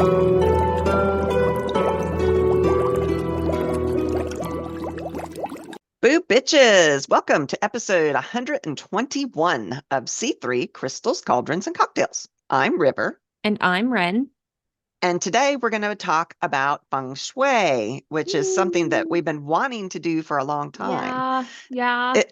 Boo bitches! Welcome to episode 121 of C3 Crystals, Cauldrons, and Cocktails. I'm River. And I'm Ren. And today we're going to talk about Feng Shui, which is something that we've been wanting to do for a long time. Yeah.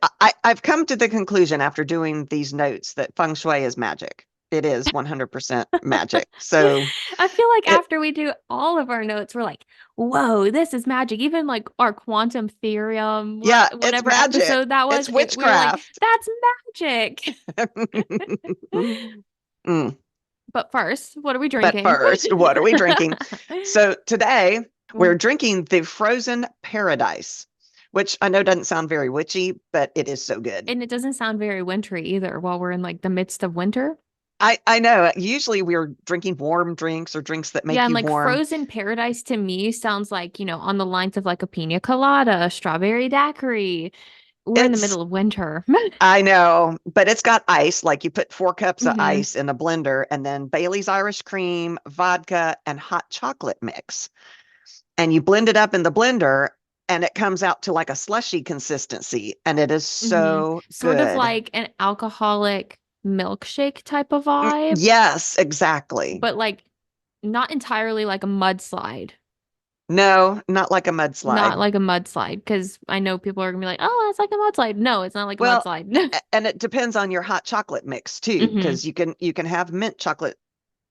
I've come to the conclusion after doing these notes that Feng Shui is magic. It is 100% magic. So I feel like after we do all of our notes, we're like, whoa, this is magic. Even like our quantum theorem, yeah, it's whatever magic. episode that was, It's we were like, witchcraft. that's magic. Mm. But first, what are we But drinking? first, what are we drinking? So today we're drinking the Frozen Paradise, which I know doesn't sound very witchy, but it is so good. And it doesn't sound very wintry either while we're in like the midst of winter. I know. Usually we're drinking warm drinks or drinks that make Yeah, and you like warm. Frozen Paradise to me sounds like, on the lines of like a pina colada, a strawberry daiquiri. We're in the middle of winter. I know, but it's got ice. Like you put 4 cups of Mhm. ice in a blender and then Bailey's Irish cream, vodka, and hot chocolate mix. And you blend it up in the blender and it comes out to like a slushy consistency. And it is so Sort of good. like an alcoholic milkshake type of vibe, Yes, exactly. but like not entirely like a mudslide. No, not like a Not mudslide. like a mudslide, because I know people are gonna be like, oh, it's like a mudslide. No, it's not like a Well, mudslide. and it depends on your hot chocolate mix too, hmm because you can have mint chocolate,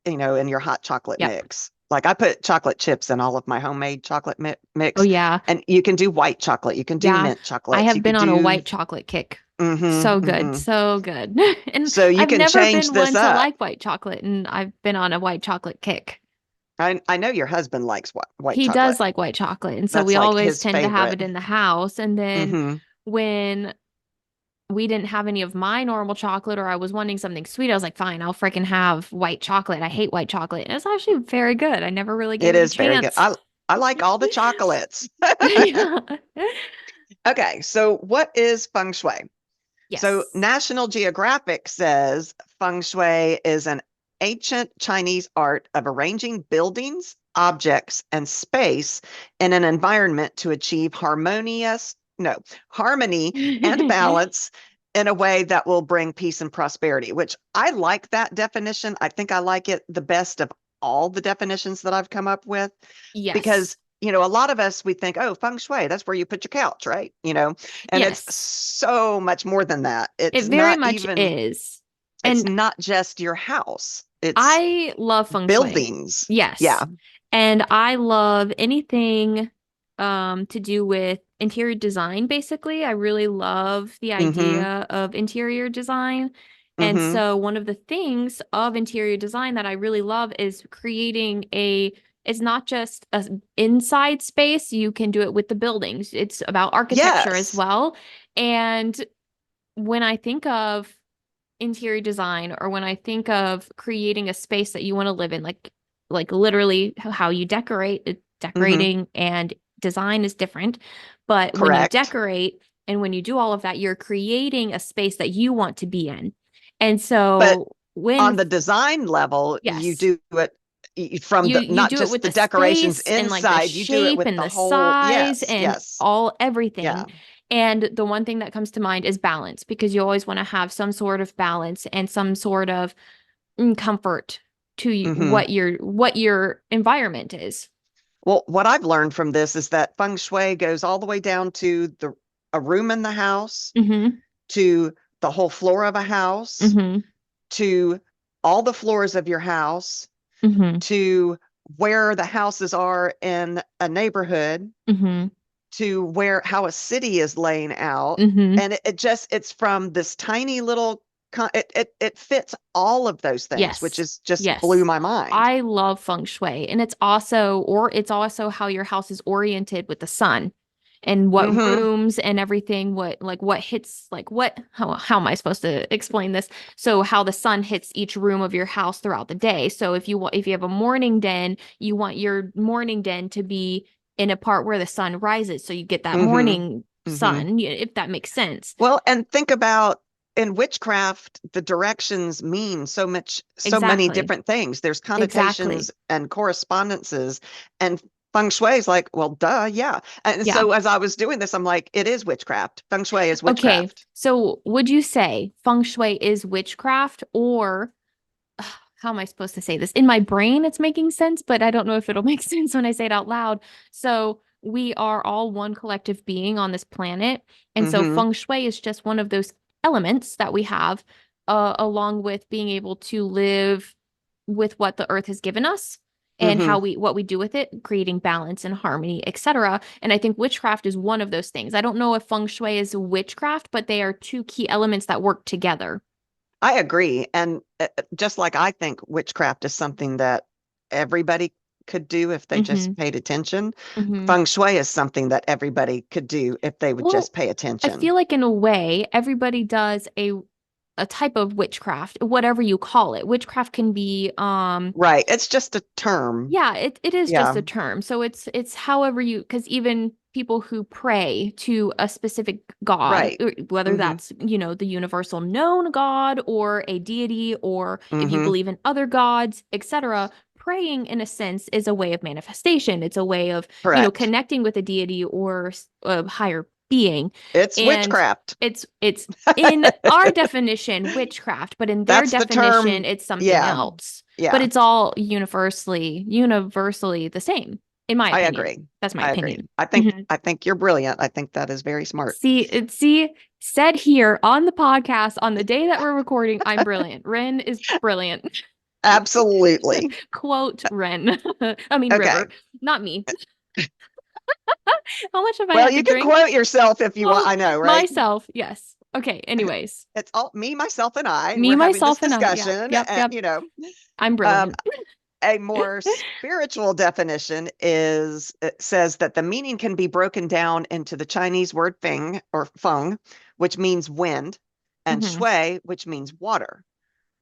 in your hot chocolate Yep. mix. Like I put chocolate chips in all of my homemade chocolate Oh mix, yeah. and you can do white chocolate, you can do Yeah. mint I chocolates, have you been could on a do white chocolate kick. mm-hmm, So good. mm-hmm. So good. And So you I've can never change been this one to up. like white chocolate, and I've been on a white chocolate kick. I know your husband likes white He does chocolate. like white chocolate, and so That's we like always his tend to have favorite. it in the house. And then Mm-hmm. when we didn't have any of my normal chocolate, or I was wanting something sweet, I was like, fine, I'll freaking have white chocolate. I hate white chocolate. And it's actually very good. I never really It gave it a is very good. chance. I like all the chocolates. Yeah. Okay, so what is feng shui? So Yes. National Geographic says feng shui is an ancient Chinese art of arranging buildings, objects, and space in an environment to achieve harmony and balance in a way that will bring peace and prosperity, which I like that definition. I think I like it the best of all the definitions that I've come up with Yes. because a lot of us we think, oh, feng shui, that's where you put your couch, right? And it's Yes. so much more than that. It It's very not much even, is. it's And not just your house, it's I love feng shui. buildings. Yes. Yeah. And I love anything to do with interior design, basically. I really love the Mm-hmm. idea of interior design. And Mm-hmm. so one of the things of interior design that I really love is creating it's not just a inside space, you can do it with the buildings. It's about architecture as Yes. well. And when I think of interior design, or when I think of creating a space that you want to live in, like literally how you Mm-hmm. decorating and design is different. But when you Correct. decorate and when you do all of that, you're creating a space that you want to be in. And But so on when the design level, you yes, do it from you the you not do it just with the the decorations space and like the inside, you do it shape with and the the whole. size Yes, and yes. all Yeah. everything. And the one thing that comes to mind is balance, because you always want to have some sort of balance and some sort of comfort to Mm-hmm. what your environment is. Well, what I've learned from this is that feng shui goes all the way down to the a room in the house, hmm to the whole floor of a house, hmm to all the floors of your house, hmm to where the houses are in a neighborhood, hmm to where how a city is laying out. hmm And it's from this tiny little it fits all of those things, which Yes. is just blew Yes. my mind. I love feng shui, and it's also how your house is oriented with the sun and what Hmm. rooms and everything, what hits, how am I supposed to explain this? So how the sun hits each room of your house throughout the day. So if you have a morning den, you want your morning den to be in a part where the sun rises, so you get that Hmm. morning Hmm. sun, if that makes sense. Well, and think about in witchcraft, the directions mean so much, so many Exactly. different things. There's Exactly. connotations and correspondences, and Feng Shui is like, well, duh, yeah. And Yeah. so as I was doing this, I'm like, it is witchcraft. Feng Shui is Okay. witchcraft. So would you say feng shui is witchcraft, or how am I supposed to say this? In my brain, it's making sense, but I don't know if it'll make sense when I say it out loud. So we are all one collective being on this planet. And so Mm-hmm. feng shui is just one of those elements that we have, along with being able to live with what the earth has given us and Mm-hmm. how we what we do with it, creating balance and harmony, etc. And I think witchcraft is one of those things. I don't know if feng shui is witchcraft, but they are two key elements that work together. I agree. And just like I think witchcraft is something that everybody could do if they Mm-hmm. just paid attention, Mm-hmm. Feng Shui is something that everybody could do if they would Well, just pay I attention. feel like in a way, everybody does a type of witchcraft, whatever you call it. Witchcraft can be Right. It's just a term. yeah, it is just Yeah. a term. So it's however you, because even people who pray to a specific god, Right. whether Mm-hmm. that's, the universal known god or a deity, or if you Mm-hmm. believe in other gods, etc., praying in a sense is a way of manifestation. It's a way of, Correct. connecting with a deity or a higher being. It's And witchcraft. it's in our definition witchcraft, but in their That's the definition term. it's something Yeah. else, but Yeah. it's all universally the same, in my I opinion. agree. That's my I agree. opinion. I think Mhm. I think you're brilliant. I think that is very smart. See, said here on the podcast on the day that we're recording, I'm brilliant. Ren is brilliant. Absolutely. Quote Ren. I mean River, Okay. not me. How much have I Well, had to you can drink? quote yourself if you want. Well, I know, right? myself, yes. Okay, anyways. It's all me, myself, and I. Me, We're having this myself, and I. Yeah, discussion, yep, and yep. I'm um, brilliant. a more spiritual definition is it says that the meaning can be broken down into the Chinese word "feng" or "feng," which means wind, and Hmm. "shui," which means water.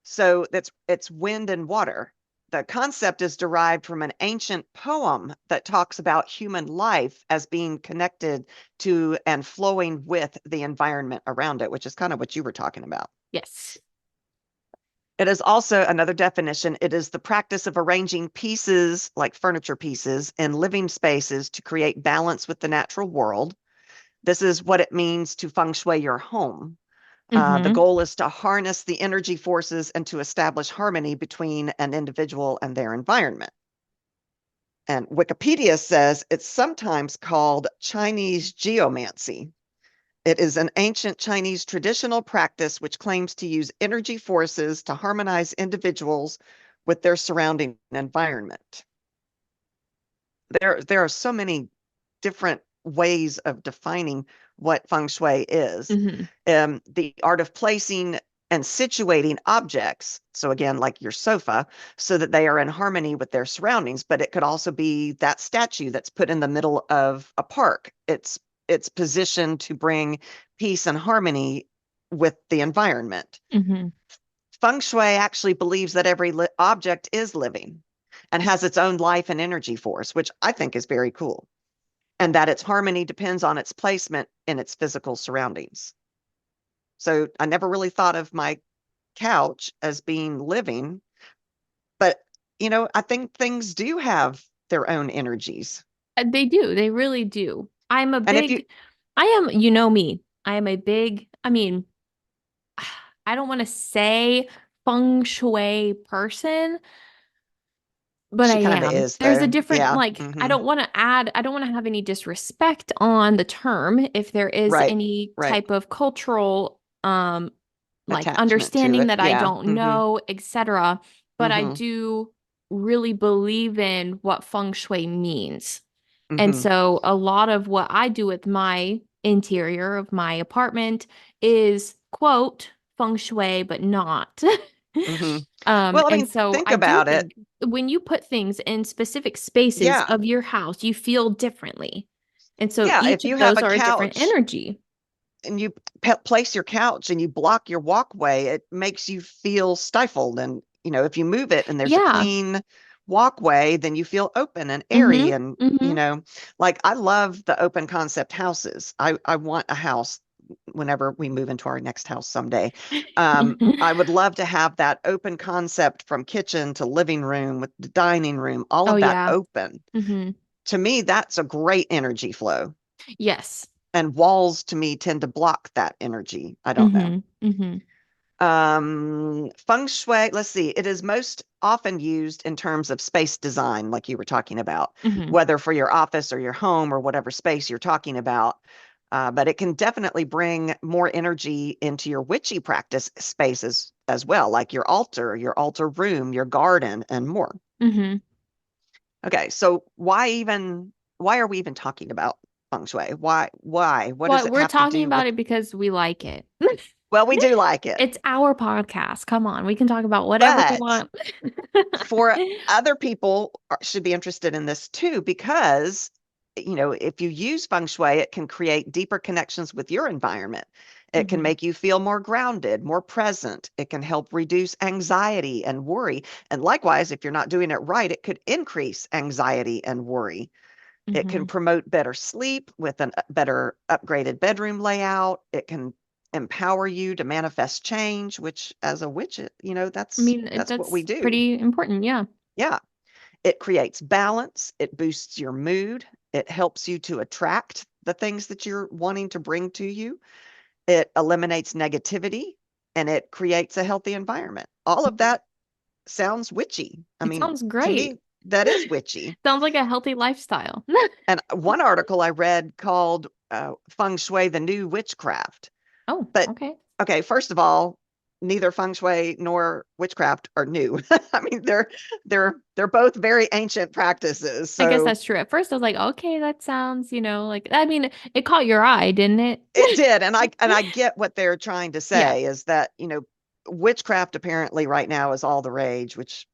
So it's wind and water. The concept is derived from an ancient poem that talks about human life as being connected to and flowing with the environment around it, which is kind of what you were talking about. Yes. It is also another definition. It is the practice of arranging pieces, like furniture pieces, in living spaces to create balance with the natural world. This is what it means to feng shui your home. The Hmm. goal is to harness the energy forces and to establish harmony between an individual and their environment. And Wikipedia says it's sometimes called Chinese geomancy. It is an ancient Chinese traditional practice which claims to use energy forces to harmonize individuals with their surrounding environment. There are so many different ways of defining what feng shui is. Hmm. The art of placing and situating objects, so again, like your sofa, so that they are in harmony with their surroundings. But it could also be that statue that's put in the middle of a park. It's positioned to bring peace and harmony with the environment. Hmm. Feng Shui actually believes that every object is living and has its own life and energy force, which I think is very cool, and that its harmony depends on its placement in its physical surroundings. So I never really thought of my couch as being living, but I think things do have their own energies. They do. They really do. And if you, I am, you know me. I am a big, I mean, I don't want to say feng shui person, but I she kind of am. is There's a though. different, Yeah. like, Hmm. I don't want to have any disrespect on the term if there is Right. any Right. type of cultural, like Attachment to understanding it. that I Yeah. don't Hmm. know, etc. But I Hmm. do really believe in what feng shui means. And Hmm. so a lot of what I do with my interior of my apartment is quote feng shui, but not. Hmm. Well, I And mean, so think I do about it. think when you put things in specific spaces Yeah. of your house, you feel differently. And so Yeah. If each you of have those a are a different couch energy. and you place your couch and you block your walkway, it makes you feel stifled. And, if you move it and there's a Yeah. clean walkway, then you feel open and airy. Mm-hmm. And, Mm-hmm. like I love the open concept houses. I want a house whenever we move into our next house someday. I would love to have that open concept from kitchen to living room with the dining room, all Oh of that yeah. open. Hmm. To me, that's a great energy flow. Yes. And walls to me tend to block that energy. I don't know. Hmm. Hmm. Feng Shui, let's see, it is most often used in terms of space design, like you were talking about, Hmm. whether for your office or your home or whatever space you're talking about. But it can definitely bring more energy into your witchy practice spaces as well, like your altar room, your garden, and more. Hmm. Okay, so why are we even talking about feng shui? Why? What does Well, it we're have to talking do with? about it because we like it. Well, we do like it, It's our podcast. Come on, we can talk about whatever we but want. for other people should be interested in this too, because if you use feng shui, it can create deeper connections with your environment. It can Hmm. make you feel more grounded, more present. It can help reduce anxiety and worry. And likewise, if you're not doing it right, it could increase anxiety and worry. It can Hmm. promote better sleep with a better upgraded bedroom layout. It can empower you to manifest change, which as a witch, I that's mean, what we that's do. pretty important. Yeah. Yeah. It creates balance, it boosts your mood, it helps you to attract the things that you're wanting to bring to you. It eliminates negativity and it creates a healthy environment. All of that sounds witchy. I It mean, sounds to great. me, that is witchy. Sounds like a healthy lifestyle. And one article I read called Feng Shui the New Witchcraft. Oh, But okay. okay, first of all, neither feng shui nor witchcraft are new. I mean, they're both very ancient practices. I guess So that's true. At first, I was like, okay, that sounds, like, I mean, it caught your eye, didn't it? it did, and I get what they're trying to Yeah. say is that, witchcraft apparently right now is all the rage, which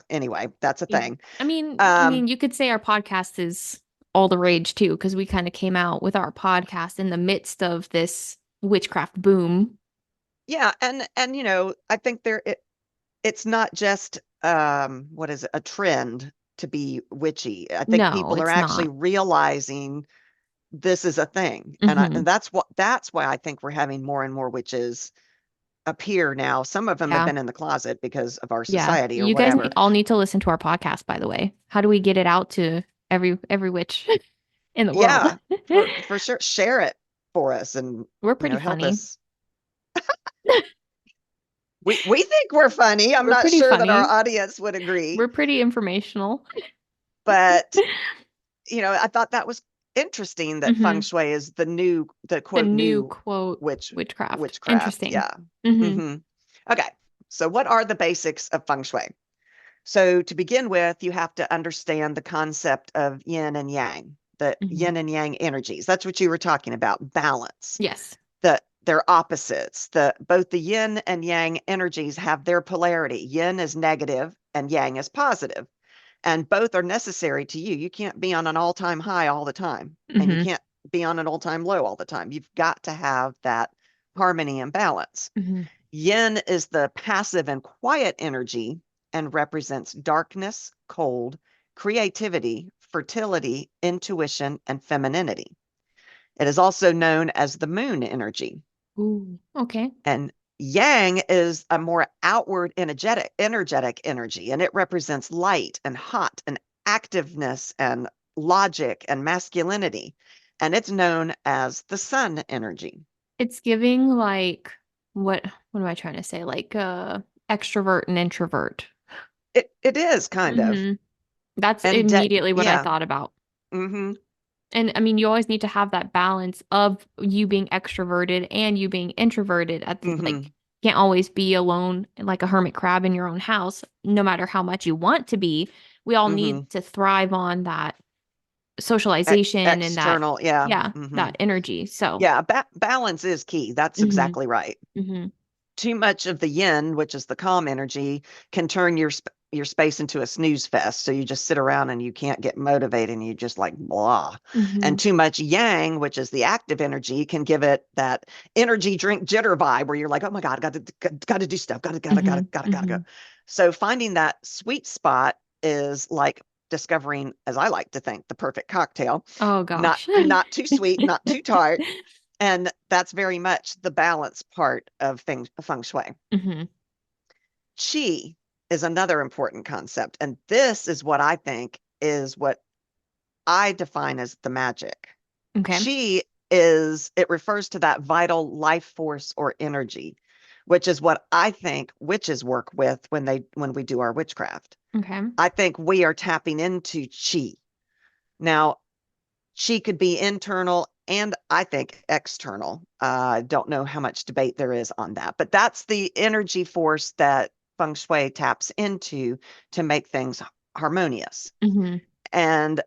anyway, that's a Yeah. thing. I mean, you could say our podcast is all the rage too, because we kind of came out with our podcast in the midst of this witchcraft boom. Yeah, and I think it's not just what is it, a trend to be witchy. I think No, people are it's actually not. realizing this is a thing. And Hmm. that's why I think we're having more and more witches appear now. Some of them have Yeah. been in the closet because of our Yeah. society or You guys whatever. all need to listen to our podcast, by the way. How do we get it out to every witch in the world? Yeah, for sure. Share it for us and We're pretty help funny. us. We think we're funny. I'm We're not pretty sure that our funny. audience would agree, We're pretty informational. but I thought that was interesting that feng Hmm. shui is the The quote new new quote witch witchcraft. witchcraft. Interesting. Yeah. Hmm. Hmm. Okay. So what are the basics of feng shui? So to begin with, you have to understand the concept of yin and yang, the Hmm. yin and yang energies. That's what you were talking about, balance. Yes. They're opposites. Both the yin and yang energies have their polarity. Yin is negative and yang is positive, and both are necessary to you. You can't be on an all-time high all the time, and you Hmm. can't be on an all-time low all the time. You've got to have that harmony and balance. Hmm. Yin is the passive and quiet energy and represents darkness, cold, creativity, fertility, intuition, and femininity. It is also known as the moon energy. Ooh. Okay. And yang is a more outward energetic energy, and it represents light and hot and activeness and logic and masculinity. And it's known as the sun energy. It's giving like what am I trying to say? Like extrovert and introvert. It is kind of. Hmm. That's And immediately what I yeah. thought about. Hmm. And I mean, you always need to have that balance of you being extroverted and you being introverted at the Hmm. like can't always be alone like a hermit crab in your own house, no matter how much you want to be. We all Hmm. need to thrive on that socialization and that, External, yeah. yeah, Hmm. that energy. So, Yeah, balance is key. That's hmm. exactly right. Hmm. Too much of the yin, which is the calm energy, can turn your space into a snooze fest. So you just sit around and you can't get motivated and you just like blah. Hmm. And too much yang, which is the active energy, can give it that energy drink jitter vibe where you're like, oh my God, got to do stuff, Hmm. gotta go. Hmm. So finding that sweet spot is like discovering, as I like to think, the perfect cocktail. Oh Not gosh. not too sweet, not too tart, And that's very much the balance part of feng shui. Hmm. Qi is another important concept. And this is what I think is what I define as the magic. Okay. Qi is, it refers to that vital life force or energy, which is what I think witches work with when we do our witchcraft. Okay. I think we are tapping into qi. Now, qi could be internal and I think external. I don't know how much debate there is on that, but that's the energy force that feng shui taps into to make things harmonious. Hmm. And,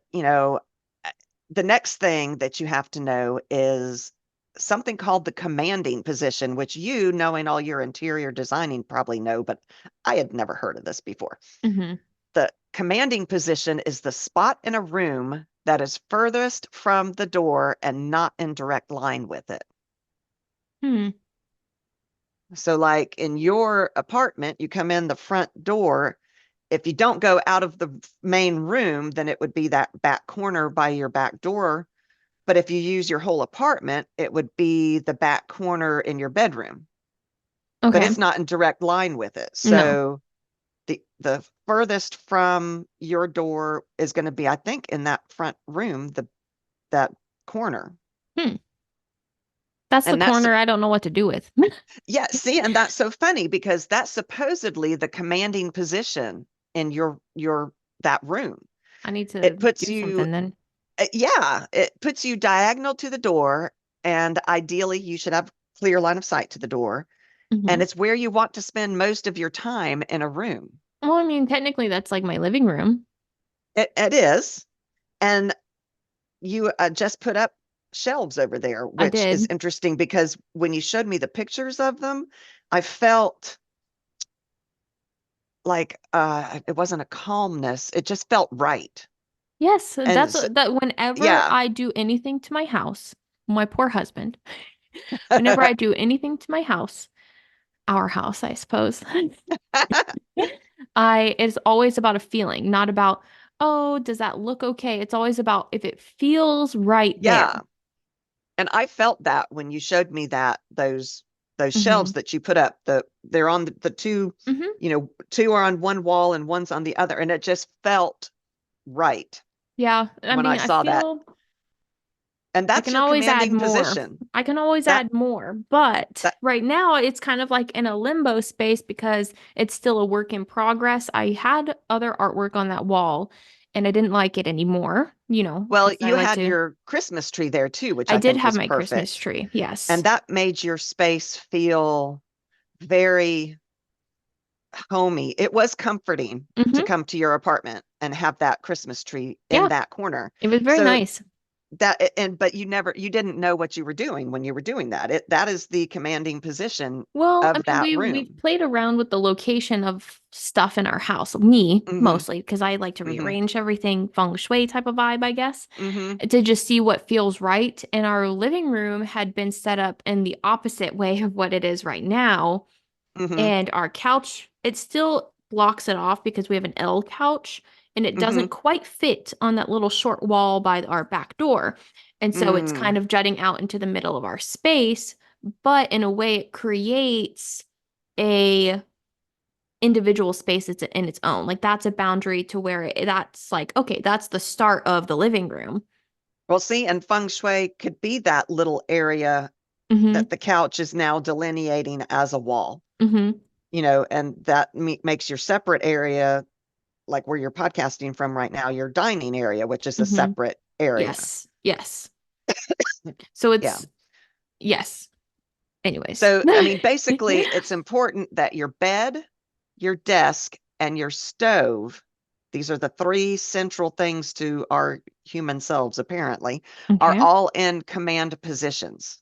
the next thing that you have to know is something called the commanding position, which you, knowing all your interior designing, probably know, but I had never heard of this before. Hmm. The commanding position is the spot in a room that is furthest from the door and not in direct line with it. Hmm. So, like in your apartment, you come in the front door. If you don't go out of the main room, then it would be that back corner by your back door. But if you use your whole apartment, it would be the back corner in your bedroom, but Okay. it's not in direct line with it. No. So the furthest from your door is going to be, I think, in that front room, that corner. Hmm. That's the And that's corner I don't know what to do with. yeah, see, and that's so funny because that's supposedly the commanding position in your that room. I need It to puts do you something then. yeah, it puts you diagonal to the door, and ideally you should have clear line of sight to the door, Hmm. and it's where you want to spend most of your time in a room. Well, I mean, technically that's like my living room. It is, and you just put up shelves over there, I which is did. interesting because when you showed me the pictures of them, I felt like it wasn't a calmness, it just felt right. Yes, And that's that whenever yeah. I do anything to my house, my poor husband, whenever I do anything to my house, our house, I suppose, it's always about a feeling, not about, oh, does that look okay? It's always about if it feels right there. Yeah. And I felt that when you showed me those Hmm. shelves that you put up, they're on the two, Hmm. two are on one wall and one's on the other, and it just felt right Yeah, I when I mean, I saw that. feel And I that's can your always add commanding more. position. I can always That add more, but that right now it's kind of like in a limbo space because it's still a work in progress. I had other artwork on that wall and I didn't like it anymore, well, because I you like had to, your Christmas tree there too, which I I did think have was my Christmas perfect. tree. Yes. And that made your space feel very homey. It was comforting to Hmm. come to your apartment and have that Christmas tree in Yeah, that corner. it was very So nice. but you didn't know what you were doing when you were doing that. That is the commanding position Well, I of mean, that we've room. played around with the location of stuff in our house. Me, Mm-hmm. mostly, because I like to Mm-hmm. rearrange everything, feng shui type of vibe, I guess, Mm-hmm. to just see what feels right. And our living room had been set up in the opposite way of what it is right now. Mm-hmm. And our couch, it still blocks it off because we have an L couch and it Mm-hmm. doesn't quite fit on that little short wall by our back door. And so it's Mm. kind of jutting out into the middle of our space, but in a way it creates a individual space it's in its own. Like that's a boundary to where that's like, okay, that's the start of the living room. Well, see, and feng shui could be that little area Hmm. that the couch is now delineating as a wall, Hmm. and that makes your separate area, like where you're podcasting from right now, your dining area, which is a Hmm. separate area. Yes. Yes. So Yeah. it's, yes. Anyways. So, I mean, basically, it's important that your bed, your desk, and your stove, these are the three central things to our human selves, apparently, are Okay. all in command positions,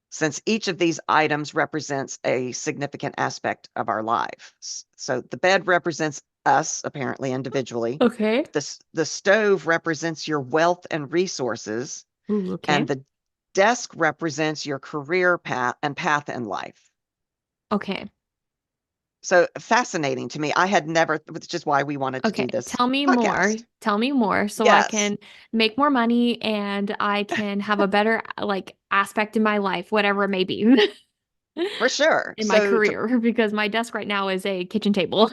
since each of these items represents a significant aspect of our lives. So, the bed represents us, apparently, individually. Okay. The stove represents your wealth and resources, Ooh, and okay. the desk represents your career path in life. Okay. So fascinating to me. I had never, which is why we wanted to Okay, do this tell me more. podcast. Tell me more so I Yes, can make more money and I can have a better like aspect in my life, whatever it may be for sure. in my So to career, because my desk right now is a kitchen table.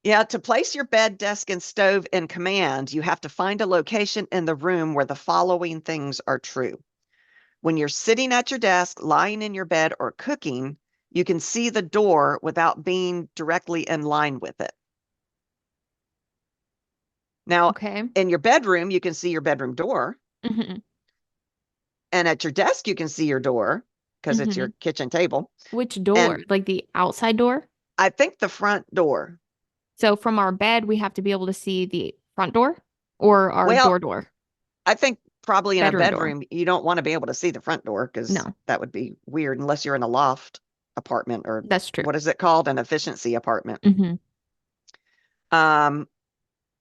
Yeah, to place your bed, desk, and stove in command, you have to find a location in the room where the following things are true. When you're sitting at your desk, lying in your bed, or cooking, you can see the door without being directly in line with it. Now, Okay. in your bedroom, you can see your bedroom door, hmm and at your desk, you can see your door because it's hmm your kitchen table. Which door? And Like the outside door? I think the front door, So from our bed, we have to be able to see the front door or our well, door, I think probably in a bedroom door. bedroom, you don't want to be able to see the front door because No, that would be weird unless you're in a loft apartment or that's true. what is it called? An efficiency apartment. hmm Um,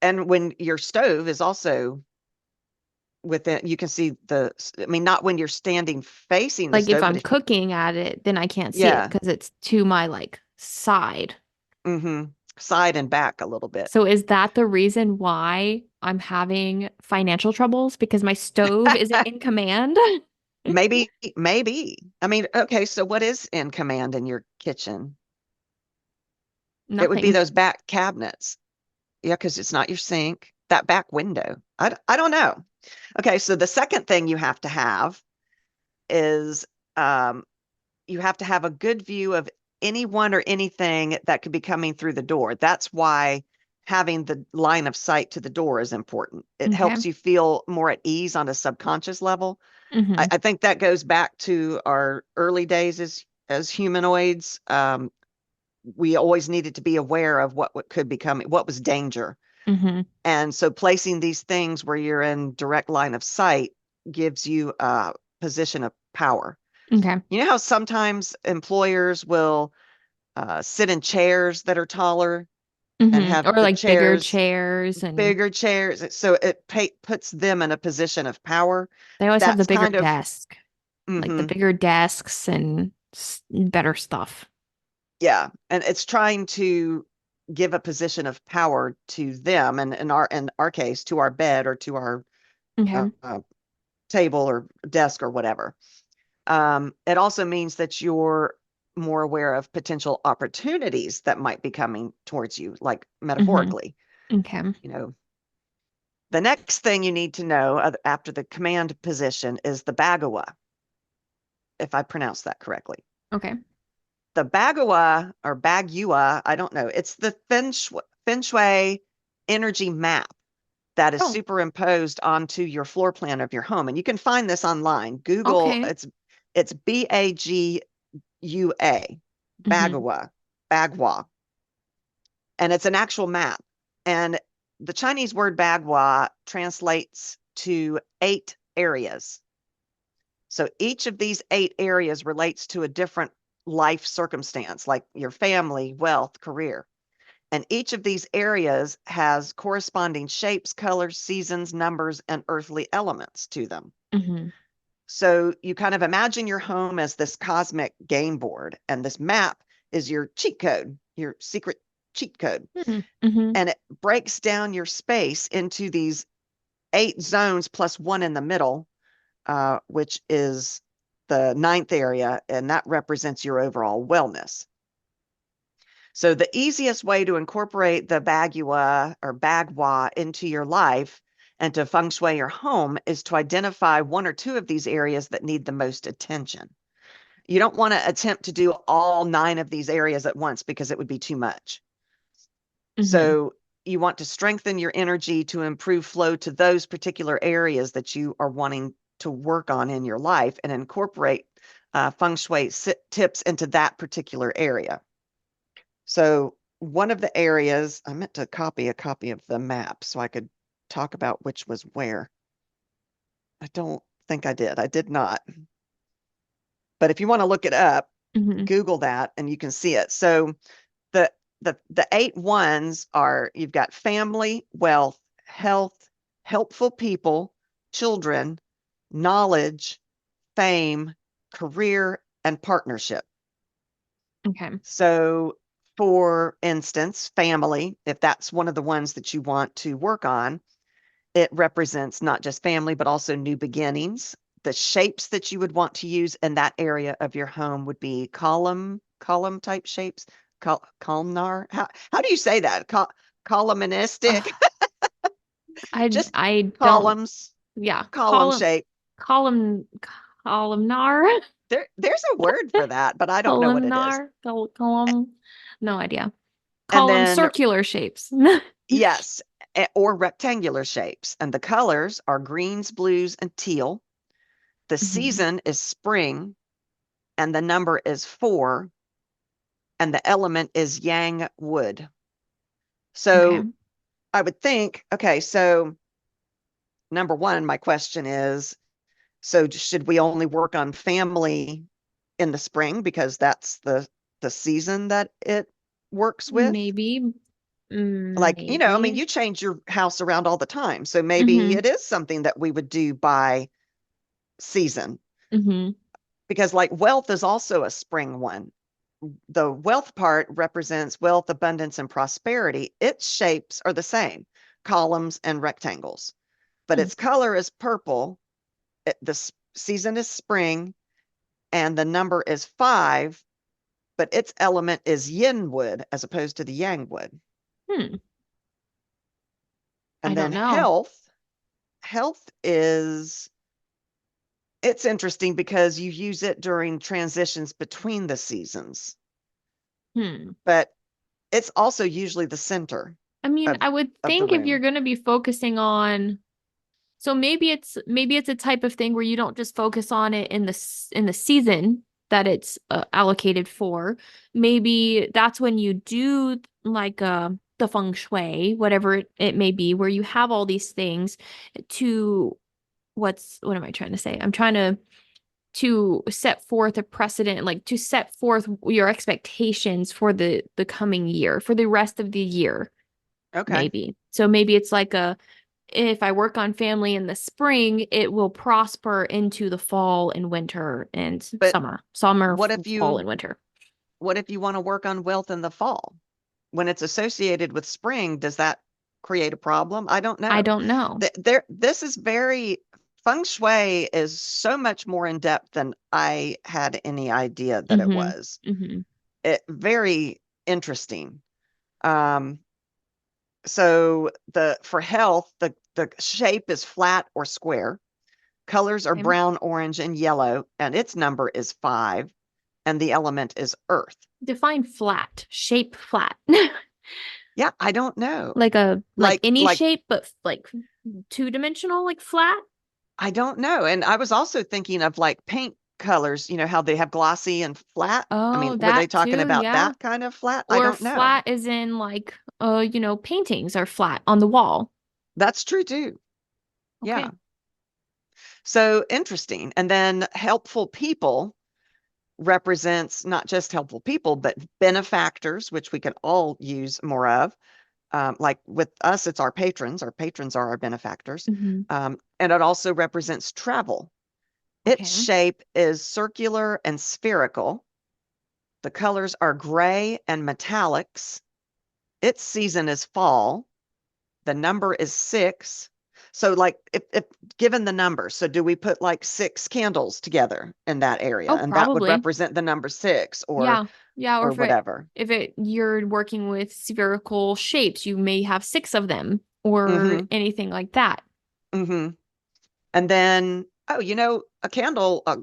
and when your stove is also within, you can see I mean, not when you're standing facing the Like if stove, but I'm if you, cooking at it, then I can't see it yeah, because it's to my like side. hmm side and back a little bit. So is that the reason why I'm having financial troubles? Because my stove isn't in command? Maybe. I mean, okay, so what is in command in your kitchen? It would be Nothing. those back cabinets. Yeah, because it's not your sink, that back window. I don't know. Okay, so the second thing you have is um, you have to have a good view of anyone or anything that could be coming through the door. That's why having the line of sight to the door is important. It Okay. helps you feel more at ease on a subconscious level. I, hmm I think that goes back to our early days as humanoids. We always needed to be aware of what could be coming, what was danger. hmm And so placing these things where you're in direct line of sight gives you a position of power. Okay. You know how sometimes employers will sit in chairs that are taller and have Or the like bigger chairs, chairs and bigger chairs. So it puts them in a position of power. they always have the That's bigger kind of, desk, like the hmm bigger desks and better stuff. yeah. And it's trying to give a position of power to them. And in our case, to our bed or to our uh, Okay. uh, table or desk or whatever. It also means that you're more aware of potential opportunities that might be coming towards you, like hmm metaphorically. Okay. You know, the next thing you need to know after the command position is the Bagawa, if I pronounced that correctly. Okay. The Bagawa or Bagua, I don't know. It's the Feng Shui energy map that is Oh, superimposed onto your floor plan of your home. And you can find this online. Google, okay. it's Bagua, hmm Bagua, and it's an actual map. And the Chinese word Bagua translates to 8 areas. So each of these 8 areas relates to a different life circumstance, like your family, wealth, career. And each of these areas has corresponding shapes, colors, seasons, numbers, and earthly elements to them. hmm So you kind of imagine your home as this cosmic game board, and this map is your cheat code, your secret cheat code. hmm And it breaks down your space into these 8 zones plus one in the middle, which is the ninth area, and that represents your overall wellness. So the easiest way to incorporate the Bagua or Bagua into your life and to feng shui your home is to identify one or two of these areas that need the most attention. You don't want to attempt to do all 9 of these areas at once because it would be too much. hmm So you want to strengthen your energy to improve flow to those particular areas that you are wanting to work on in your life and incorporate feng shui tips into that particular area. So one of the areas, I meant to copy a copy of the map so I could talk about which was where. I don't think I did. I did not. But if you want to look it up, hmm Google that and you can see it. So the the 8 ones are you've got family, wealth, health, helpful people, children, knowledge, fame, career, and partnership. Okay. So, for instance, family, if that's one of the ones that you want to work on, it represents not just family, but also new beginnings. The shapes that you would want to use in that area of your home would be column type shapes, columnar. How do you say that? Columnistic, Ugh, I just I don't. columns, Yeah. column shape. Column columnar There's a word for that, but I don't know what it is. columnar column. No idea. And Column then circular shapes. yes, or rectangular shapes. And the colors are greens, blues, and teal. The Mhm. season is spring, and the number is 4, and the element is yang wood. Okay. So I would think, okay, so number one, my question is, so should we only work on family in the spring because that's the season that it works with? Maybe. Like, I mean, Maybe. you change your house around all the time. So maybe Mm-hmm. it is something that we would do by season Mm-hmm. because like wealth is also a spring one. The wealth part represents wealth, abundance, and prosperity. Its shapes are the same, columns and rectangles, but its color is purple. The season is spring, and the number is 5, but its element is yin wood as opposed to the yang wood. Hmm. I And then don't know. health is it's interesting because you use it during transitions between the seasons, Hmm. but it's also usually the center I mean, of I would of the think if you're room. going to be focusing on, so maybe it's a type of thing where you don't just focus on it in the season that it's allocated for. Maybe that's when you do like the feng shui, whatever it may be, where you have all these things to what am I trying to say? I'm trying to set forth a precedent, like to set forth your expectations for the coming year, for the rest of the year, Okay. maybe. So maybe it's like a if I work on family in the spring, it will prosper into the fall and winter and But what if fall you and winter. what if you want to work on wealth in the fall? When it's associated with spring, does that create a problem? I don't I know. don't know. This is very feng shui is so much more in depth than I had any idea that it Mm-hmm. was. Mm-hmm. It very interesting. Um, so the for health, the shape is flat or square. Colors are Okay. brown, orange, and yellow, and its number is 5, and the element is earth. Define flat, shape flat. Yeah, I don't know. Like any Like shape, but like two-dimensional, like flat. I don't know. And I was also thinking of like paint colors, how they have glossy and flat. I mean, Oh, were they that talking too, about yeah. that kind of flat? I Or don't know. flat is in like paintings are flat on the wall. That's true too. Yeah. Okay. So interesting. And then helpful people represents not just helpful people, but benefactors, which we can all use more of. Like with us, it's our patrons. Our patrons are our benefactors. Hmm. And it also represents travel. Its Okay. shape is circular and spherical. The colors are gray and metallics. Its season is fall. The number is 6. So, like, if given the number, so do we put like 6 candles together in that area, Oh, and that would probably. represent the number 6, or Yeah. Yeah, or or whatever. if it you're working with spherical shapes, you may have six of them or Mm-hmm. anything like that. Mm-hmm. And then, oh, a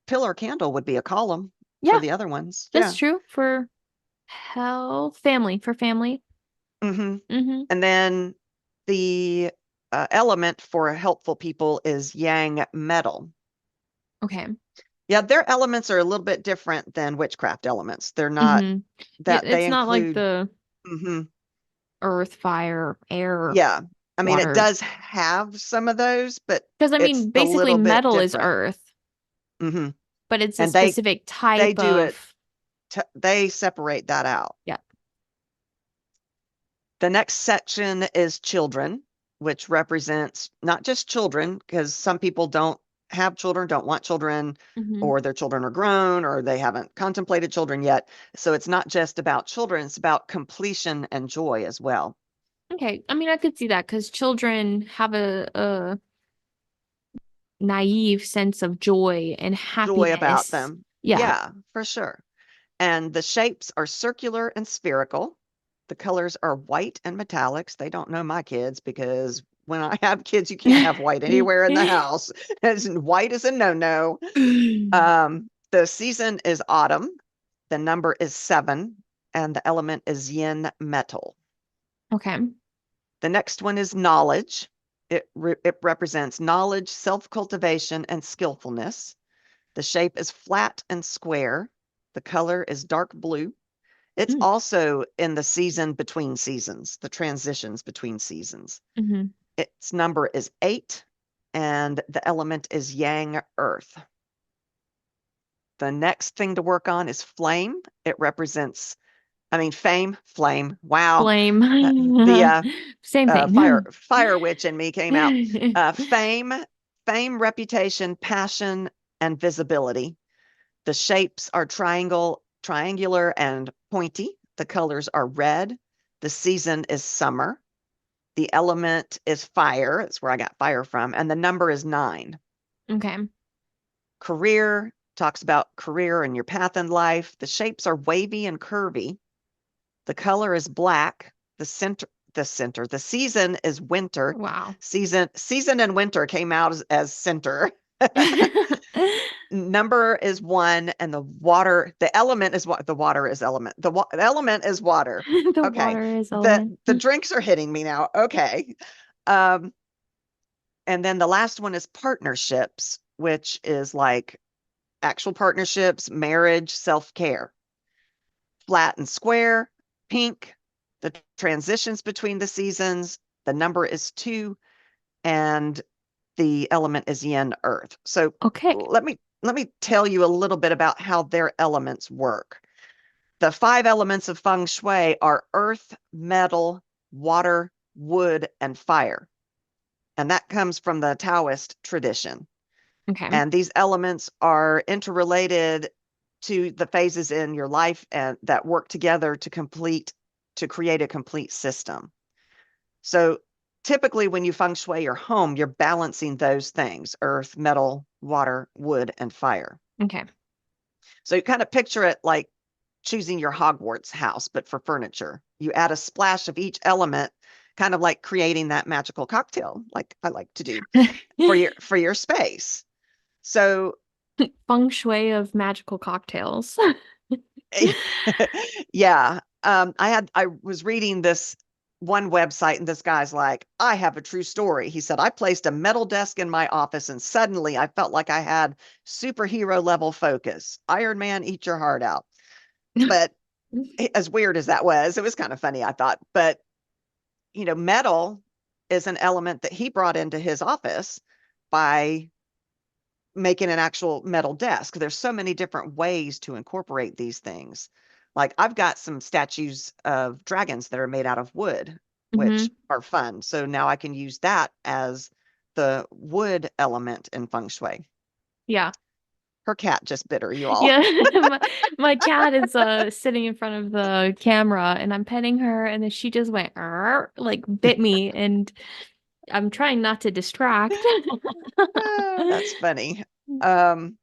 pillar candle would be a column for Yeah, the other ones. that's Yeah. true for for family. Mm-hmm. Mm-hmm. And then the element for helpful people is yang metal. Okay. Yeah, their elements are a little bit different than witchcraft elements. They're not Mm-hmm. Yeah, that they it's not like include. the Hmm. earth, fire, air, Yeah, I mean it water. does have some of those, but Because I it's mean, a basically little bit metal is different. earth, Hmm. but it's a And they specific they type do it. of They separate that out. yeah. The next section is children, which represents not just children, because some people don't have children, don't want children, Hmm. or their children are grown, or they haven't contemplated children yet. So it's not just about children, it's about completion and joy as well. Okay. I mean, I could see that because children have a naive sense of joy and Joy about happiness. them. Yeah. Yeah, for sure. And the shapes are circular and spherical. The colors are white and metallics. They don't know my kids because when I have kids, you can't have white anywhere in the house. White is a no-no. The season is autumn. The number is 7, and the element is yin metal. Okay. The next one is knowledge. It represents knowledge, self-cultivation, and skillfulness. The shape is flat and square. The color is dark blue. It's also in the season between seasons, the transitions between seasons. Mm-hmm. Its number is 8, and the element is yang earth. The next thing to work on is flame. It represents, fame, flame. Wow. Blame. The Same thing. fire witch in me came out. Fame, reputation, passion, and visibility. The shapes are triangular, and pointy. The colors are red. The season is summer. The element is fire. That's where I got fire from. And the number is 9. Okay. Career talks about career and your path in life. The shapes are wavy and curvy. The color is black. The season is winter. Wow. Season and winter came out as center. Number is 1, and the element is what the water is element. The element is water. The Okay. water is The element. the drinks are hitting me now. Okay. Um, and then the last one is partnerships, which is like actual partnerships, marriage, self-care. Flat and square, pink, the transitions between the seasons, the number is 2, and the element is yin earth. So Okay. let me tell you a little bit about how their elements work. The 5 elements of feng shui are earth, metal, water, wood, and fire. And that comes from the Taoist tradition. Okay. And these elements are interrelated to the phases in your life and that work together to create a complete system. So typically when you feng shui your home, you're balancing those things: earth, metal, water, wood, and fire. Okay. So you kind of picture it like choosing your Hogwarts house, but for furniture. You add a splash of each element, kind of like creating that magical cocktail, like I like to do for your space. So Feng shui of magical cocktails. yeah, I was reading this one website, and this guy's like, I have a true story. He said, I placed a metal desk in my office and suddenly I felt like I had superhero level focus. Iron Man, eat your heart out. But as weird as that was, it was kind of funny, I thought. But metal is an element that he brought into his office by making an actual metal desk. There's so many different ways to incorporate these things. Like I've got some statues of dragons that are made out of wood, which Hmm. are fun. So now I can use that as the wood element in feng shui. Yeah. Her cat just bit her, you all. Yeah. My cat is sitting in front of the camera and I'm petting her and then she just went "Arr," like bit me and I'm trying not to distract. Ah, that's funny. Um,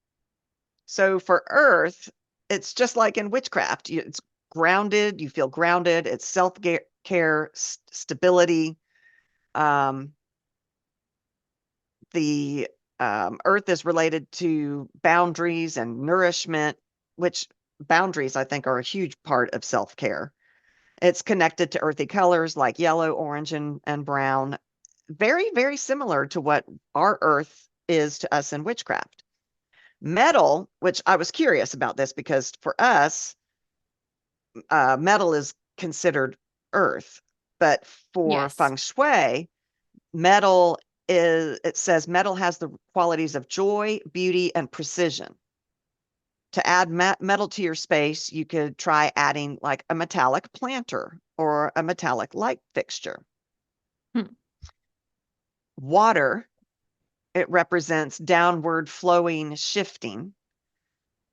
so for earth, it's just like in witchcraft. It's grounded, you feel grounded, it's self-care, stability. Um, the earth is related to boundaries and nourishment, which boundaries I think are a huge part of self-care. It's connected to earthy colors like yellow, orange, and brown. Very, very similar to what our earth is to us in witchcraft. Metal, which I was curious about this because for us, metal is considered earth, but for Yes. feng shui, it says metal has the qualities of joy, beauty, and precision. To add metal to your space, you could try adding like a metallic planter or a metallic light fixture. Hmm. Water it represents downward flowing, shifting.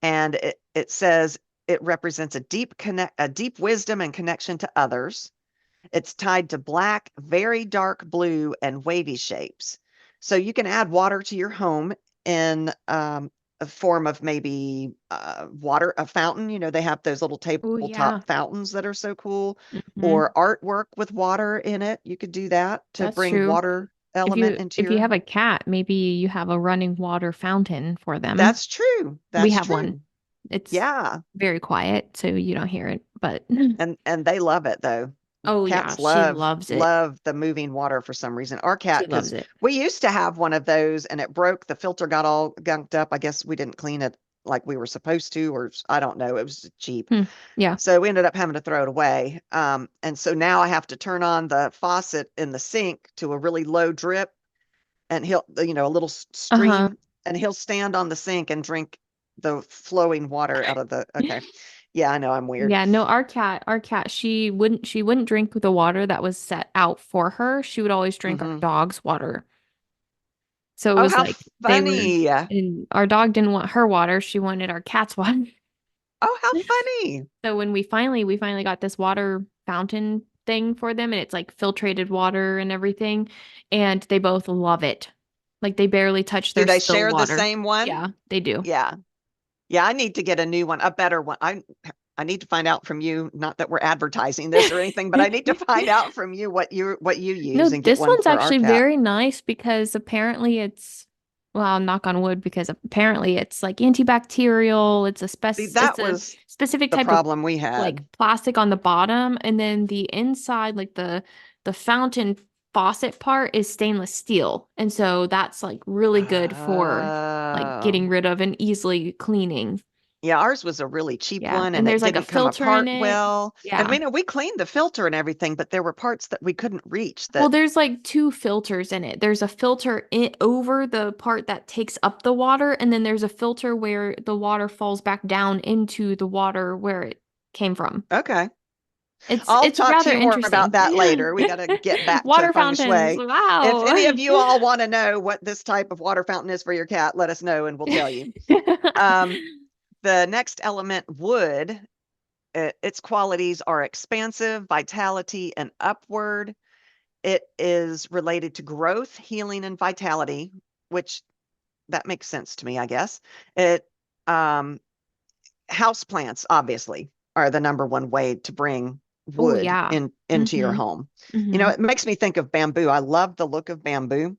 And it says it represents a deep wisdom and connection to others. It's tied to black, very dark blue, and wavy shapes. So you can add water to your home in a form of maybe water, a fountain. They have those little Oh yeah. tabletop fountains that are so cool, Hmm. or artwork with water in it. You could do that to That's bring true. water If element you into if you your. have a cat, maybe you have a running water fountain for them. That's true. We That's have one. true. It's Yeah. very quiet, so you don't hear it, but And they love it though. oh yeah, Cats she love loves it. love the moving water for some reason. Our She cat, loves because it. we used to have one of those and it broke. The filter got all gunked up. I guess we didn't clean it like we were supposed to, or I don't know. It was cheap. Hmm. Yeah. So we ended up having to throw it away. And so now I have to turn on the faucet in the sink to a really low drip, and a little Uh-huh. stream, and he'll stand on the sink and drink the flowing water out of the. Okay. Yeah, I know I'm weird. Yeah, no, our cat, she wouldn't drink the water that was set out for her. She would always drink our Hmm. dog's water. So it Oh, was how like they were, funny. and our dog didn't want her water, she wanted our cat's water. Oh, how funny. So when we finally got this water fountain thing for them, and it's like filtrated water and everything, and they both love it. Like they barely touch Do their they still share the water. same one? Yeah, they do. Yeah. Yeah, I need to get a new one, a better one. I need to find out from you, not that we're advertising this or anything, but I need to find out from you what you No, use and get this one one's for our actually cat. very nice because apparently it's, well, knock on wood, because apparently it's like antibacterial. See, It's that a was specific the type of problem we like had. plastic on the bottom, and then the inside, like the fountain faucet part is stainless steel. And so that's like really good for like Oh. getting rid of and easily cleaning. Yeah, ours was a really cheap Yeah. one And and it there's like a didn't come filter in apart it. well. And Yeah. we cleaned the filter and everything, but there were parts that we couldn't reach Well, that. there's like two filters in it. There's a filter over the part that takes up the water, and then there's a filter where the water falls back down into the water where it came from. Okay. It's I'll it's talk to rather you more about interesting. that later. We got to get back to Water feng fountains. shui. If any Wow. of you all want to know what this type of water fountain is for your cat, let us know and we'll tell you. Um, the next element, wood, its qualities are expansive, vitality, and upward. It is related to growth, healing, and vitality, which that makes sense to me, I guess. It um, House plants obviously are the number one way to bring Oh wood yeah. into your Mm-hmm. home. Mm-hmm. It makes me think of bamboo. I love the look of bamboo,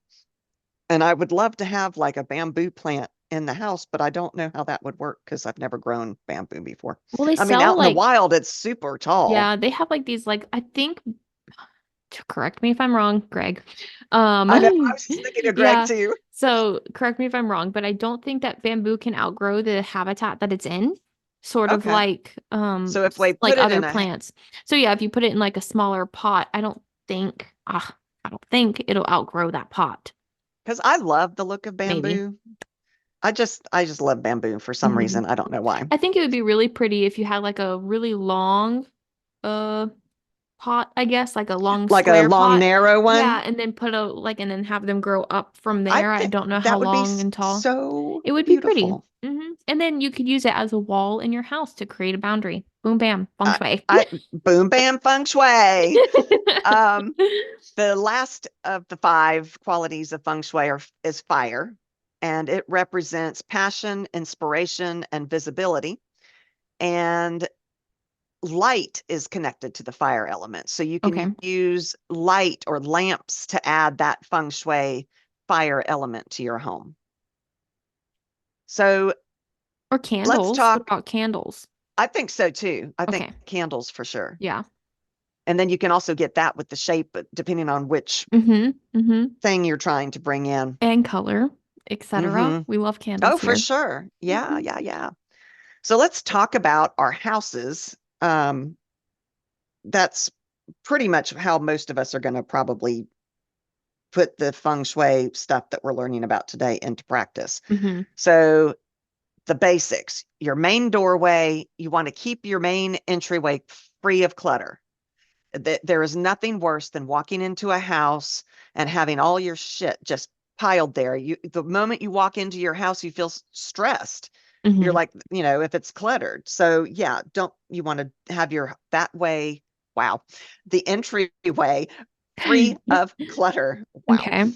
and I would love to have like a bamboo plant in the house, but I don't know how that would work because I've never grown bamboo before. Well, they I mean, sell out in the like, wild, it's super tall. yeah, they have like these, like, I think, correct me if I'm wrong, Greg. I know. I was just thinking of Greg Yeah. too. So correct me if I'm wrong, but I don't think that bamboo can outgrow the habitat that it's in, sort of Okay. like So if we like put it other in a, plants. So yeah, if you put it in like a smaller pot, I don't think it'll outgrow that pot. because I love the look of Maybe. bamboo. I just love bamboo for some Hmm. reason. I don't know why. I think it would be really pretty if you had like a really long uh pot, I guess, like a long Like a square long, pot. narrow Yeah, one. and then put a like and then have them grow up from I there. I think don't know how that would be long and tall. so It would be pretty. beautiful. And then you could use it as a wall in your house to create a boundary. Boom, bam, feng I, shui. I boom, bam, feng shui. Um, the last of the five qualities of feng shui is fire, and it represents passion, inspiration, and visibility. And light is connected to the fire element. So you Okay. can use light or lamps to add that feng shui fire element to your home. So Or let's candles. What talk. about candles? I think so too. I think Okay. candles for sure. Yeah. And then you can also get that with the shape, depending on which Mm-hmm. Mm-hmm. thing you're trying to bring in. And color, etc. Hmm. We love candles Oh, for here. sure. Yeah, Mhm. yeah, yeah. So let's talk about our houses. That's pretty much how most of us are going to probably put the feng shui stuff that we're learning about today into practice. Mm-hmm. So the basics, your main doorway, you want to keep your main entryway free of clutter. There is nothing worse than walking into a house and having all your shit just piled there. The moment you walk into your house, you feel stressed. You're Hmm. like, if it's cluttered. So yeah, don't you want to have your that way, wow, the entryway free of clutter. Wow. Okay.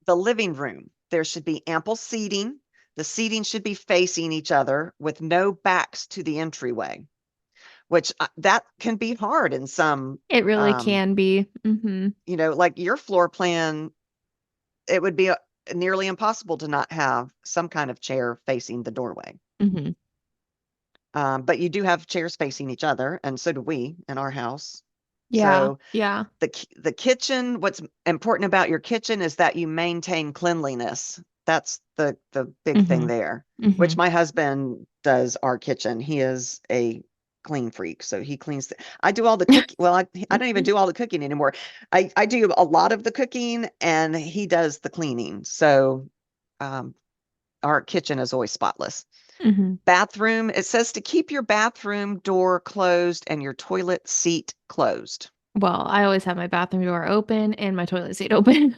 The living room, there should be ample seating. The seating should be facing each other with no backs to the entryway, which that can be hard in some, It really can be. Hmm. like your floor plan, it would be nearly impossible to not have some kind of chair facing the doorway. Hmm. But you do have chairs facing each other, and so do we in our house. Yeah. So Yeah. the kitchen, what's important about your kitchen is that you maintain cleanliness. That's the big thing Hmm. there, which Hmm. my husband does our kitchen. He is a clean freak, so he cleans. I do all the cooking. Well, I don't even do all the cooking anymore. I do a lot of the cooking, and he does the cleaning. So um, our kitchen is always spotless. Hmm. Bathroom, it says to keep your bathroom door closed and your toilet seat closed. Well, I always have my bathroom door open and my toilet seat open.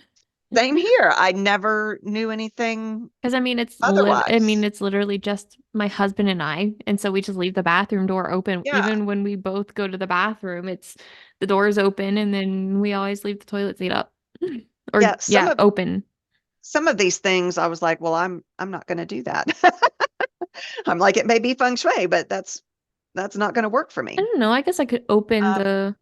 Same here. I never knew anything Because otherwise. it's literally just my husband and I, and so we just leave the bathroom door open. Yeah. Even when we both go to the bathroom, it's the door is open, and then we always leave the toilet seat up, or Yeah, yeah, open. some of these things I was like, well, I'm not going to do that. I'm like, it may be feng shui, but that's not going to work for I me. don't know. I guess I could open Um,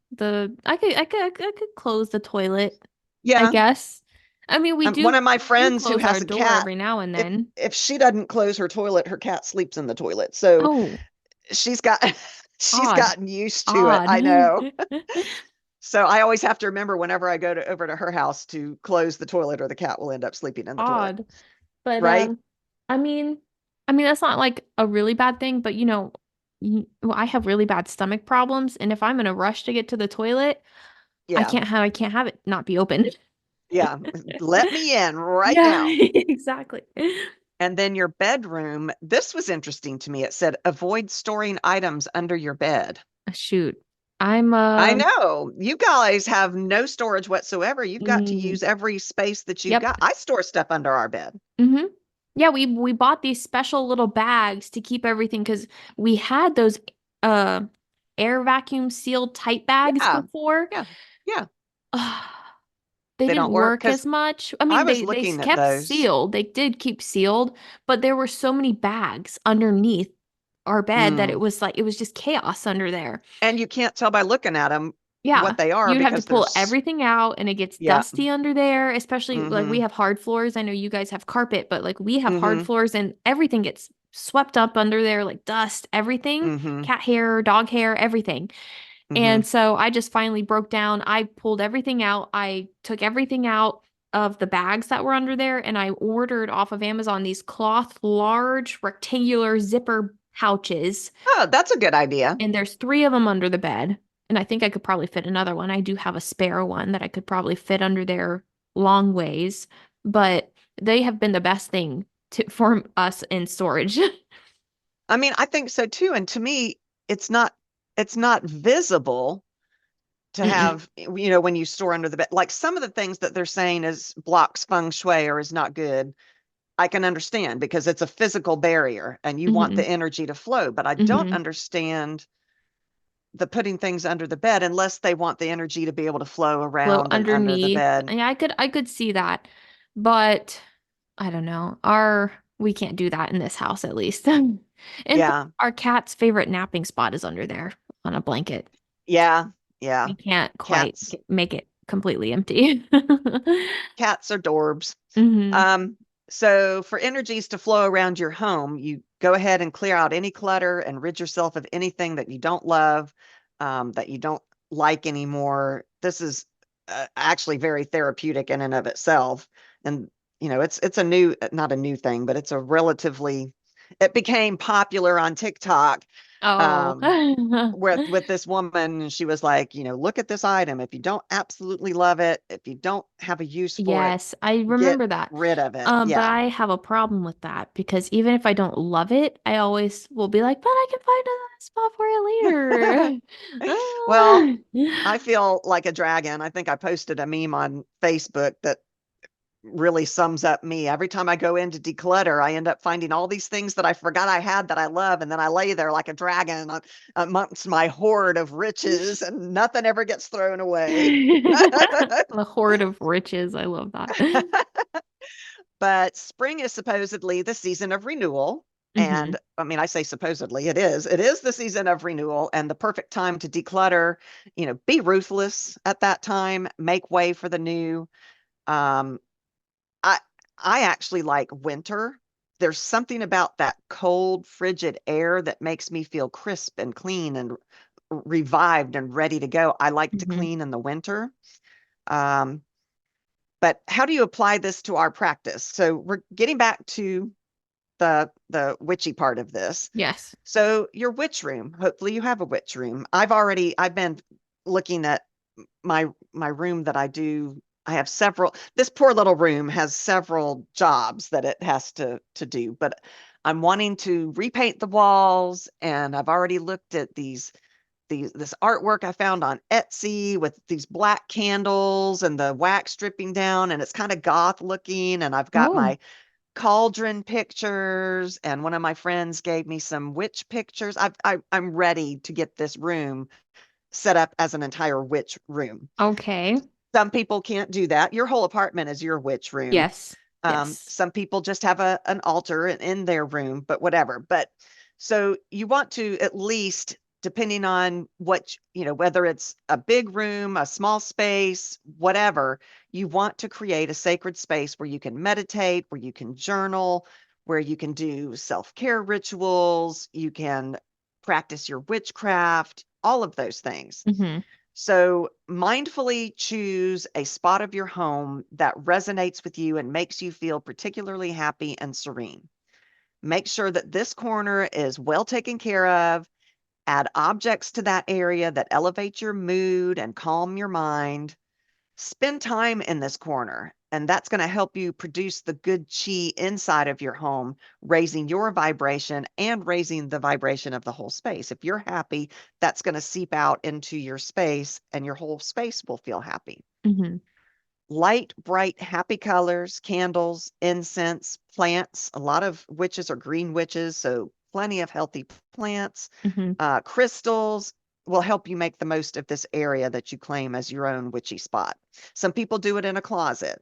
I could close the toilet. I yeah. guess. I mean, One of my we do friends who close our has a door cat, every now and if then. if she doesn't close her toilet, her cat sleeps in the toilet. So Oh, she's got she's odd, gotten used to it. odd. I know. So I always have to remember whenever I go over to her house to close the toilet or the cat will end up sleeping in the toilet. Odd. But Right? I mean, that's not like a really bad thing, but well, I have really bad stomach problems, and if I'm in a rush to get to the toilet, Yeah. I can't have it not be open. Yeah. Let me in right Yeah, now. exactly. And then your bedroom, this was interesting to me. It said avoid storing items under your bed. Shoot. I'm I know you guys have no storage whatsoever. You've got to mm, use every space that you've yep. got. I store stuff under our bed. Hmm. Yeah, we bought these special little bags to keep everything because we had those uh air vacuum sealed tight bags Yeah. before. Yeah. Yeah. They They didn't don't work work because as much. I I mean, was they looking at kept those. sealed. They did keep sealed, but there were so many bags underneath our bed that Mm. it was just chaos under there. And you can't tell by looking at them Yeah. what they are You'd have to because pull there's, everything out and it gets yeah. dusty under there, especially like we Mm-hmm. have hard floors. I know you guys have carpet, but like we have hard Mm-hmm. floors and everything gets swept up under there, like dust, everything, Mm-hmm. cat hair, dog hair, everything. Mm-hmm. And so I just finally broke down. I pulled everything out. I took everything out of the bags that were under there and I ordered off of Amazon these cloth large rectangular zipper pouches. Oh, that's a good idea. And there's three of them under the bed. And I think I could probably fit another one. I do have a spare one that I could probably fit under there long ways, but they have been the best thing for us in storage. I mean, I think so too. And to me, it's not it's not visible to Mm-mm. have, when you store under the bed. Like some of the things that they're saying is blocks feng shui or is not good. I can understand because it's a physical barrier and you want Hmm. the energy to flow, but I don't Hmm. understand the putting things under the bed unless they want the energy to be able to flow Flow around and under the underneath. bed. Yeah, I could see that. But I don't know. We can't do that in this house at least. And plus, Yeah. our cat's favorite napping spot is under there on a blanket. Yeah. Yeah. We can't quite Cats. make it completely empty. Cats are dorbs. Hmm. Um, so for energies to flow around your home, you go ahead and clear out any clutter and rid yourself of anything that you don't love, that you don't like anymore. This is actually very therapeutic in and of itself. And it's a new, not a new thing, but it's a relatively, it became popular on TikTok. Oh. Um, with this woman, and she was like, look at this item. If you don't absolutely love it, if you don't have a use for it, Yes, I get remember that. rid of it. But Yeah. I have a problem with that because even if I don't love it, I always will be like, but I can find a spot for it Well, later. I feel like a dragon. I think I posted a meme on Facebook that really sums up me. Every time I go in to declutter, I end up finding all these things that I forgot I had that I love. And then I lay there like a dragon amongst my hoard of riches, and nothing ever gets thrown away. The hoard of riches. I love that. But spring is supposedly the season of renewal. Hmm. And I mean, I say supposedly, it is the season of renewal and the perfect time to declutter, be ruthless at that time, make way for the new. Um, I I actually like winter. There's something about that cold, frigid air that makes me feel crisp and clean and revived and ready to go. I like to Hmm. clean in the winter. Um, but how do you apply this to our practice? So we're getting back to the witchy part of this. Yes. So your witch room, hopefully you have a witch room. I've been looking at my room that I do. I have several. This poor little room has several jobs that it has to do, but I'm wanting to repaint the walls, and I've already looked at this artwork I found on Etsy with these black candles and the wax dripping down, and it's kind of goth looking. And I've got Oh, my cauldron pictures, and one of my friends gave me some witch pictures. I'm ready to get this room set up as an entire witch room. okay. Some people can't do that. Your whole apartment is your witch room. Yes. Yes. Some people just have an altar in their room, but whatever. But so you want to at least, depending on whether it's a big room, a small space, whatever, you want to create a sacred space where you can meditate, where you can journal, where you can do self-care rituals, you can practice your witchcraft, all of those things. Hmm. So, mindfully choose a spot of your home that resonates with you and makes you feel particularly happy and serene. Make sure that this corner is well taken care of. Add objects to that area that elevate your mood and calm your mind. Spend time in this corner, and that's going to help you produce the good chi inside of your home, raising your vibration and raising the vibration of the whole space. If you're happy, that's going to seep out into your space, and your whole space will feel happy. Hmm. Light, bright, happy colors, candles, incense, plants. A lot of witches are green witches, so plenty of healthy plants. Hmm. Crystals will help you make the most of this area that you claim as your own witchy spot. Some people do it in a closet.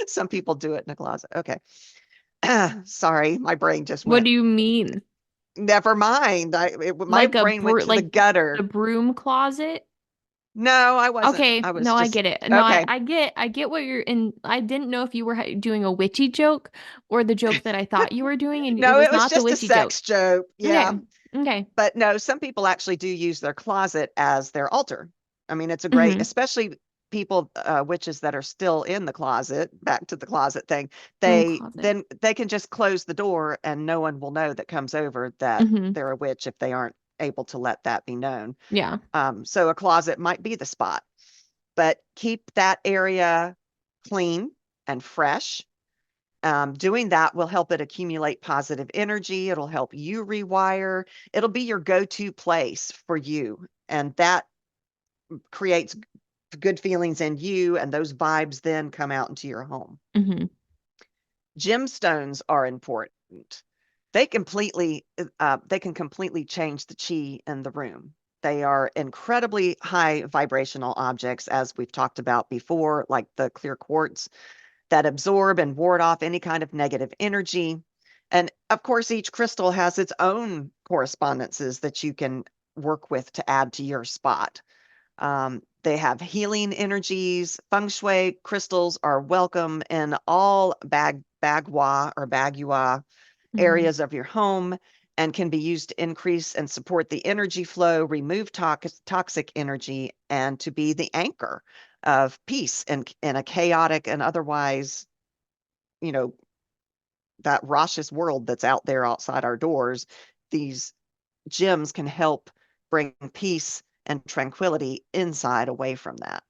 Some people do it in a closet. Okay. Sorry, my brain just What went, do you mean? never mind. My brain went to the Like the gutter. broom closet? No, I wasn't. Okay, I was no, I just, get it. No, okay. I get what you're in. I didn't know if you were doing a witchy joke or the joke that I thought you were doing, and it No, was it was not the just a witchy joke. sex joke. Okay, Yeah. okay. But no, some people actually do use their closet as their altar. I mean, it's a great, Hmm. especially people, witches that are still in the closet, back to the closet thing. Broom They closet. then they can just close the door and no one will know that comes over that Hmm. they're a witch if they aren't able to let that be known. Yeah. So a closet might be the spot, but keep that area clean and fresh. Doing that will help it accumulate positive energy. It'll help you rewire. It'll be your go-to place for you. And that creates good feelings in you. And those vibes then come out into your home. Hmm. Gemstones are important. They can completely change the chi in the room. They are incredibly high vibrational objects, as we've talked about before, like the clear quartz that absorb and ward off any kind of negative energy. And of course, each crystal has its own correspondences that you can work with to add to your spot. They have healing energies. Feng Shui crystals are welcome in all bagua or bagua Hmm. areas of your home and can be used to increase and support the energy flow, remove toxic energy, and to be the anchor of peace in a chaotic and otherwise, you know, that raucous world that's out there outside our doors. These gems can help bring peace and tranquility inside away from that.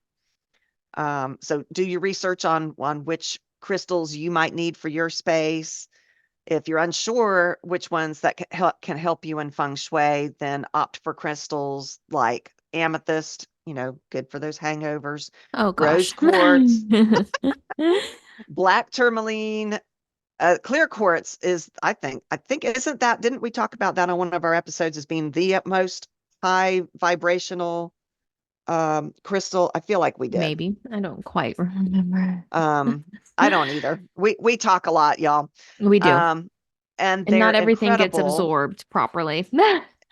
So do your research on which crystals you might need for your space. If you're unsure which ones that can help you in feng shui, then opt for crystals like amethyst, good for those hangovers, Oh rose gosh. quartz. Black tourmaline, clear quartz is, I think didn't we talk about that on one of our episodes as being the most high vibrational crystal? I feel like we did. Maybe. I don't quite remember. I don't either. We talk a lot, y'all. We do. And And they're not everything gets incredible. absorbed properly.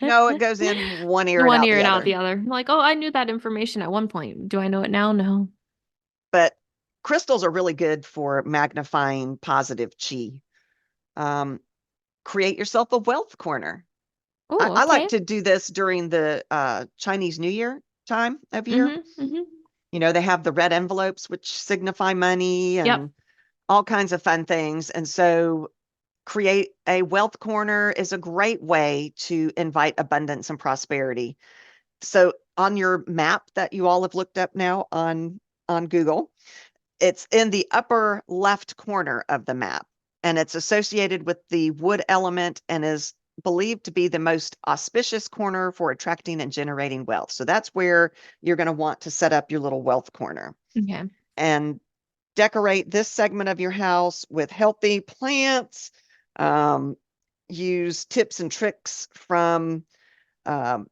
No, it goes in one ear and One out ear the and out other. the other. Like, oh, I knew that information at one point. Do I know it now? No. But crystals are really good for magnifying positive chi. Um, create yourself a wealth corner. Oh, I like okay. to do this during the Chinese New Year time of year. Mm-hmm. You know, they have the red envelopes, which signify money Yep. and all kinds of fun things. And so, create a wealth corner is a great way to invite abundance and prosperity. So, on your map that you all have looked up now on Google, it's in the upper left corner of the map, and it's associated with the wood element and is believed to be the most auspicious corner for attracting and generating wealth. So that's where you're going to want to set up your little wealth corner Okay. and decorate this segment of your house with healthy plants. Um, use tips and tricks from um,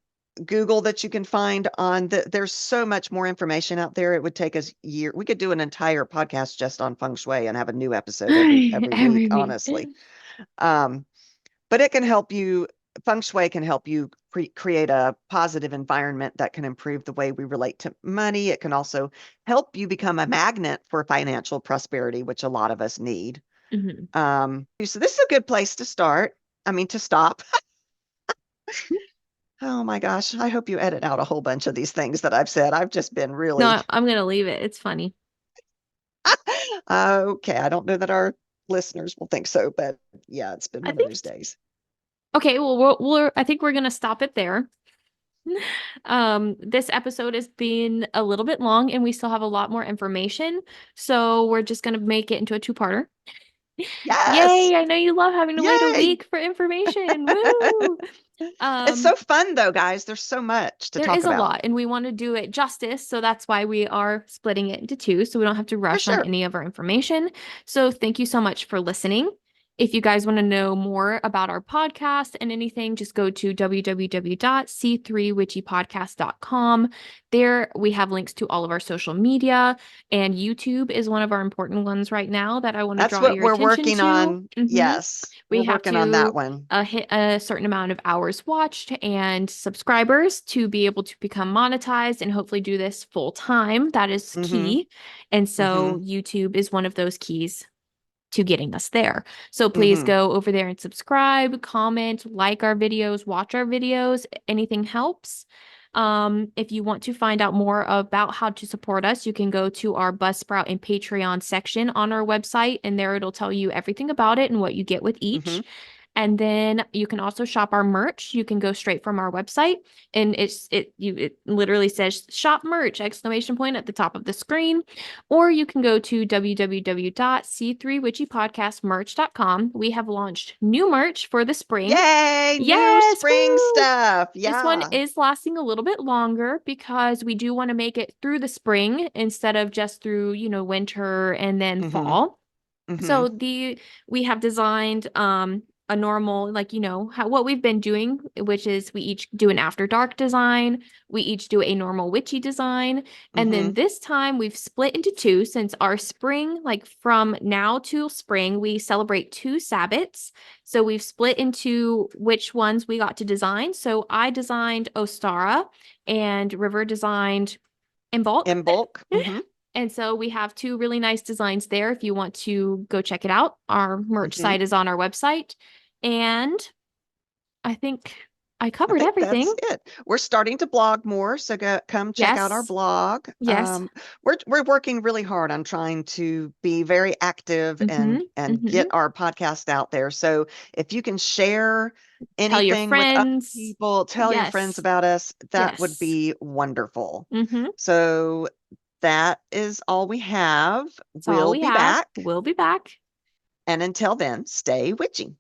Google that you can find on there's so much more information out there. It would take us year. We could do an entire podcast just on feng shui and have a new episode every week, Every week. honestly. Um, but it can help you. Feng shui can help you create a positive environment that can improve the way we relate to money. It can also help you become a magnet for financial prosperity, which a lot of us need. Mhm. So this is a good place to start. I mean, to stop. Oh my gosh. I hope you edit out a whole bunch of these things that I've said. I've just been really No, I'm gonna leave it. It's funny. okay. I don't know that our listeners will think so, but yeah, it's been I one of think those days. okay, well I think we're gonna stop it there. This episode has been a little bit long and we still have a lot more information. So we're just gonna make it into a two-parter. Yes. Yay, I know you love having to wait a Yay. week for information. Woo! It's Um, so fun though, guys. There's so much to there talk is a about. lot and we want to do it justice, so that's why we are splitting it into two so we don't have to For rush on sure. any of our information. So thank you so much for listening. If you guys want to know more about our podcast and anything, just go to www.c3witchypodcast.com. There we have links to all of our social media, and YouTube is one of our important ones right now that I want to That's draw what your we're attention working to. on. Yes. We We're have working on that to one. hit a certain amount of hours watched and subscribers to be able to become monetized and hopefully do this full time. That is Mm-hmm. key. And so Mm-hmm. YouTube is one of those keys to getting us there. So please Mm-hmm. go over there and subscribe, comment, like our videos, watch our videos. Anything helps. If you want to find out more about how to support us, you can go to our Buzzsprout and Patreon section on our website, and there it'll tell you everything about it and what you get with Mm-hmm. each. And then you can also shop our merch. You can go straight from our website, and it literally says shop merch exclamation point at the top of the screen. Or you can go to www.c3witchypodcastmerch.com. We have launched new merch for the spring. Yay, new Yes, spring woo! stuff. This one Yeah. is lasting a little bit longer because we do want to make it through the spring instead of just through, winter and then Mm-hmm. fall. Mm-hmm. So we have designed a normal, like, what we've been doing, which is we each do an after dark design, we each do a normal witchy design, and Mm-hmm. then this time we've split into two since our spring, like from now to spring, we celebrate two Sabbats. So we've split into which ones we got to design. So I designed Ostara and River designed Embark. In bulk. Mm-hmm. And so we have two really nice designs there if you want to go check it out. Our merch Mm-hmm. site is on our website. And I think I I covered think that's everything. it. We're starting to blog more, so come check out our Yes. blog. Yes. We're working really hard on trying to be very active Mm-hmm. and Mm-hmm. get our podcast out there. So if you can share Tell your anything with other friends. people, tell your friends Yes. about us, that would Yes. be wonderful. Mm-hmm. So that is all we have. That's all We'll we be have. back. We'll be back. And until then, stay witchy.